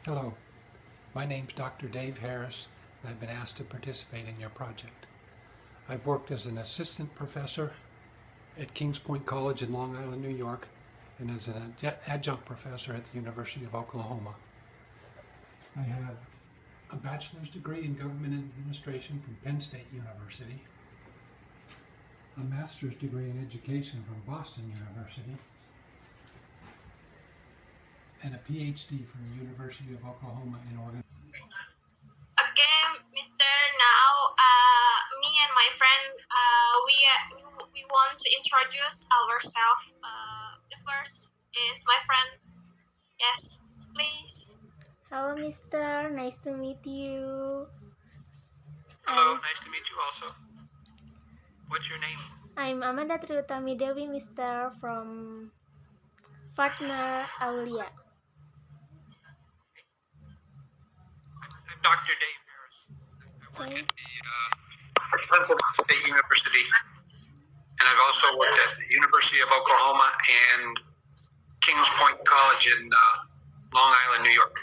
Hello, my name's Dr. Dave Harris, and I've been asked to participate in your project. I've worked as an assistant professor at Kings Point College in Long Island, New York, and as an adjunct professor at the University of Oklahoma. I have a bachelor's degree in government administration from Penn State University, a master's degree in education from Boston University, and a PhD from the University of Oklahoma in Oregon. Okay, Mister. Now, me and my friend, we want to introduce ourselves. The first is my friend. Yes, please. Hello, Mister. Nice to meet you. Hello, nice to meet you also. What's your name? I'm Amanda Triutami Dewi, Mister, from partner Aulia. I'm Dr. Dave Harris. I work at the Pennsylvania State University, and I've also worked at the University of Oklahoma and Kings Point College in Long Island, New York.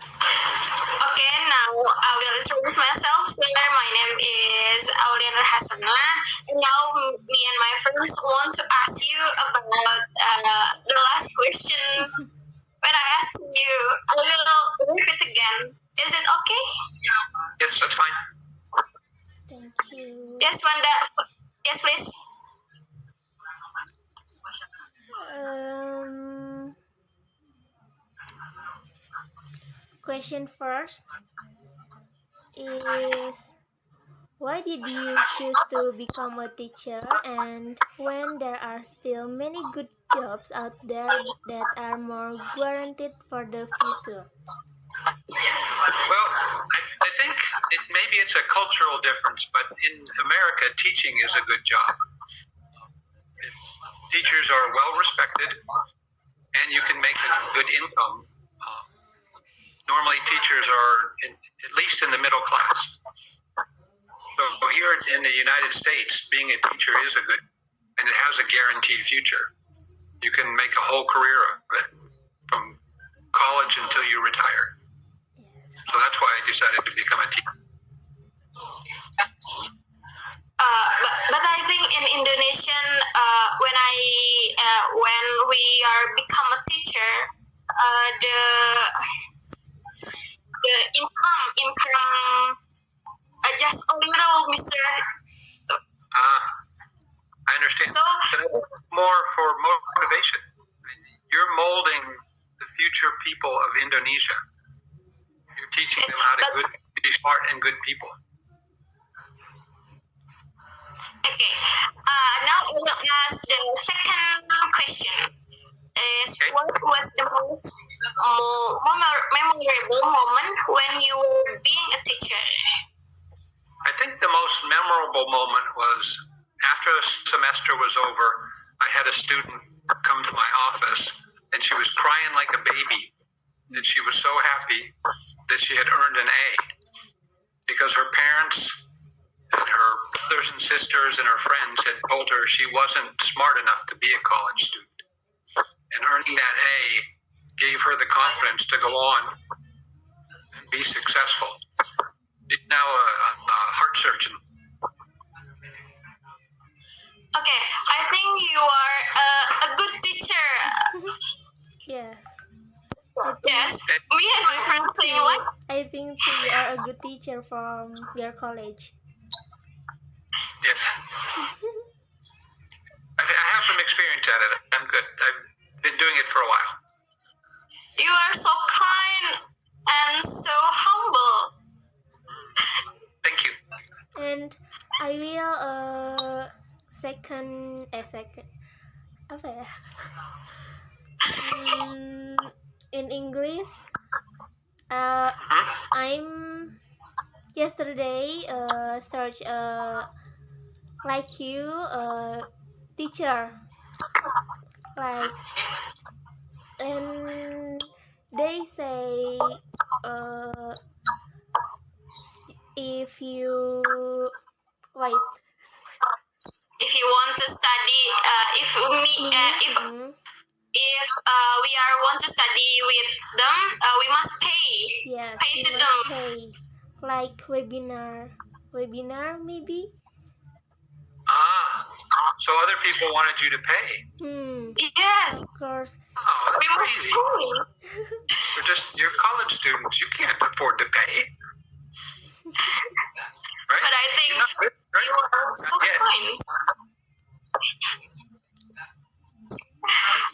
Okay, now I will introduce myself. Sir, my name is Aulia Hasana. And now me and my friends want to ask you about the last question. When I asked you, I will repeat again. Is it okay? Yes, that's fine. Thank you. Yes, Wanda. Yes, please. Question first is, why did you choose to become a teacher, and when there are still many good jobs out there that are more guaranteed for the future? Well, I think maybe it's a cultural difference, but in America, teaching is a good job. Teachers are well respected, and you can make a good income. Normally, teachers are at least in the middle class. So here in the United States, being a teacher is a good, and it has a guaranteed future. You can make a whole career of it, from college until you retire. So that's why I decided to become a teacher. But I think in Indonesian, when we are become a teacher, the income just a little, Mister. I understand. So more for motivation. You're molding the future people of Indonesia. You're teaching them how to be smart and good people. Okay. Now I will ask the second question. What was the most memorable moment when you were being a teacher? I think the most memorable moment was after the semester was over, I had a student come to my office, and she was crying like a baby, and she was so happy that she had earned an A because her parents and her brothers and sisters and her friends had told her she wasn't smart enough to be a college student. And earning that A gave her the confidence to go on and be successful. She's now a heart surgeon. Okay, I think you are a good teacher. Yeah. Yes. Me and my friend say what? I think you are a good teacher from your college. Yes. I have some experience at it. I'm good. I've been doing it for a while. You are so kind and so humble. Thank you. And I will second apa ya? In English, I'm yesterday search like you teacher, like, and they say if you wait. If you want to study, if we are want to study with them, we must pay. Yes, Pay we to must them. pay. Like webinar maybe. So other people wanted you to pay. Yes, Of course. Oh, we that's must crazy. pay. You're college students. You can't afford to pay. Right? But I think You're not rich, right? you are so Yeah. kind.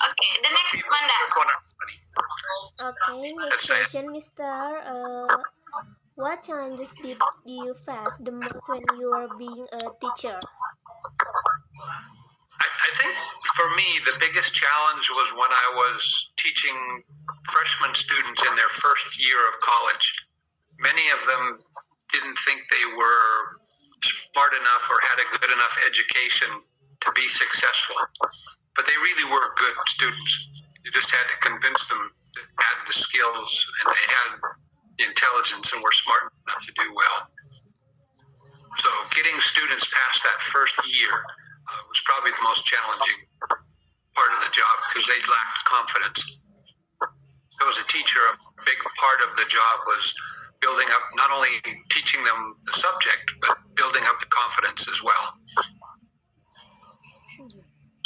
Okay, the next Manda. Just want money. Okay, next Let's say it. question, Mister. What challenges did you face the most when you were being a teacher? I think for me, the biggest challenge was when I was teaching freshman students in their first year of college. Many of them didn't think they were smart enough or had a good enough education to be successful, but they really were good students. You just had to convince them that they had the skills and they had the intelligence and were smart enough to do well. So getting students past that first year was probably the most challenging part of the job because they lacked confidence. So as a teacher, a big part of the job was building up, not only teaching them the subject, but building up the confidence as well.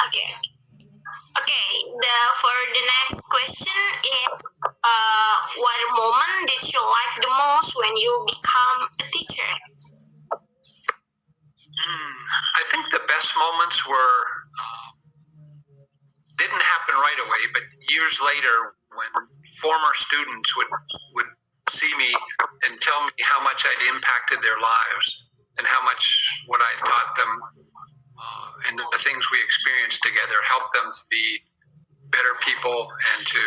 Okay. Okay. For the next question is, what moment did you like the most when you become a teacher? I think the best moments were didn't happen right away, but years later, when former students would see me and tell me how much I'd impacted their lives and how much what I taught them and the things we experienced together helped them to be better people and to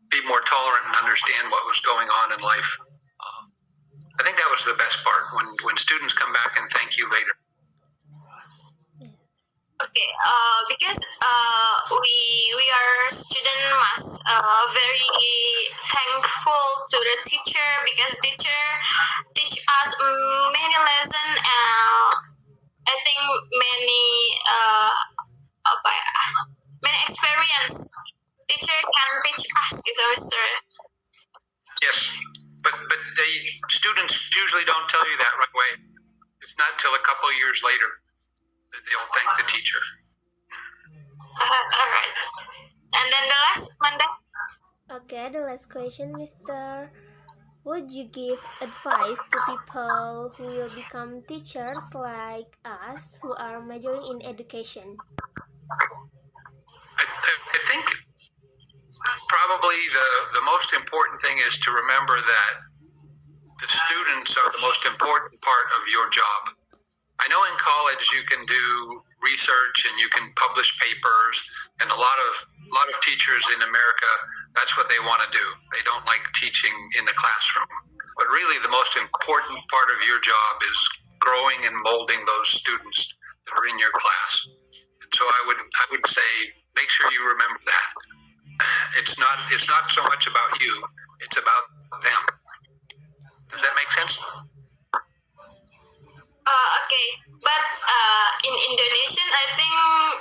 be more tolerant and understand what was going on in life. I think that was the best part when students come back and thank you later. Okay, because we are student must very thankful to the teacher because teacher teach us many lesson. I think many many experience teacher can teach us gitu, Mister. Yes, but students usually don't tell you that right away. It's not till a couple of years later that they'll thank the teacher. All right. And then the last, Manda. Okay, the last question, Mister. Would you give advice to people who will become teachers like us who are majoring in education? I think probably the most important thing is to remember that the students are the most important part of your job. I know in college you can do research and you can publish papers, and a lot of teachers in America, that's what they want to do. They don't like teaching in the classroom. But really the most important part of your job is growing and molding those students that are in your class. And so I would say make sure you remember that. It's not so much about you, it's about them. Does that make sense? Okay, but in Indonesian, I think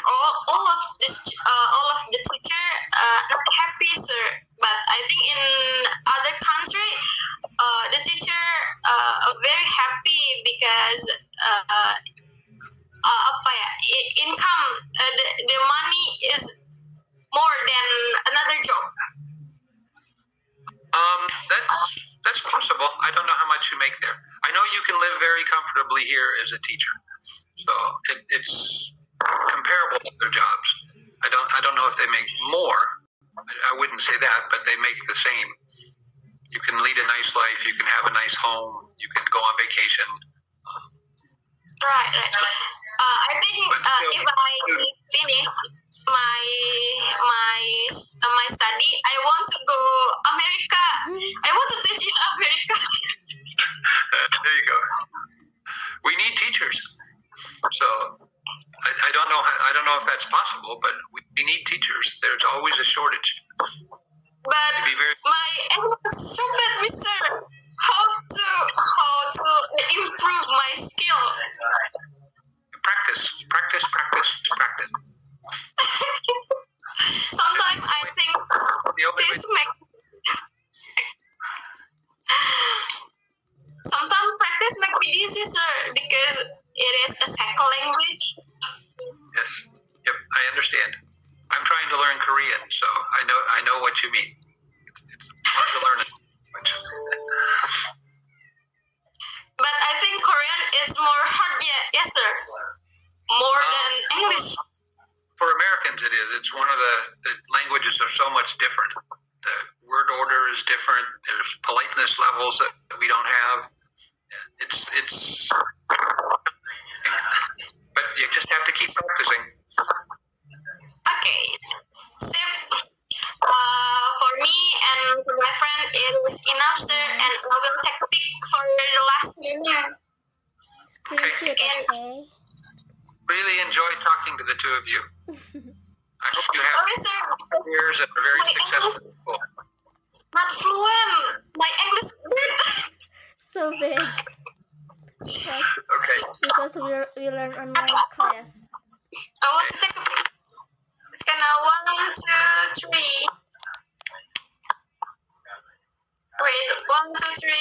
all of the teacher not happy, sir. But I think in other country, the teacher are very happy because income, the money is more than another job. That's possible. I don't know how much you make there. I know you can live very comfortably here as a teacher, so it's comparable to their jobs. I don't know if they make more. I wouldn't say that, but they make the same. You can lead a nice life. You can have a nice home. You can go on vacation. Right. I think if I finish my study, I want to go America. I want to teach in America. There you go. We need teachers. So I don't know. I don't know if that's possible, but we need teachers. There's always a shortage. But my English is so bad, Mister. How to improve my skill? Practice. Sometimes I think The only this way, makes. Sometimes practice make me dizzy, sir, because it is a second language. yes, yep, I understand. I'm trying to learn Korean, so I know what you mean. It's hard to learn a language. But I think Korean is more hard, yes, sir. More than English. For Americans, it is. It's one of the languages are so much different. The word order is different. There's politeness levels that we don't have. It's, but you just have to keep practicing. Okay. So, for me and for my friend, it is enough, sir, and I will take a pic for the last minute. Screenshot, okay? Really enjoyed talking to the two of you. I hope you have Sorry, sir. careers that are very My successful. Not fluent. My English good. So big. Okay. Because we learn online class. I want to take a pic. Can I 1, 2, 3? Wait, 1, 2, 3.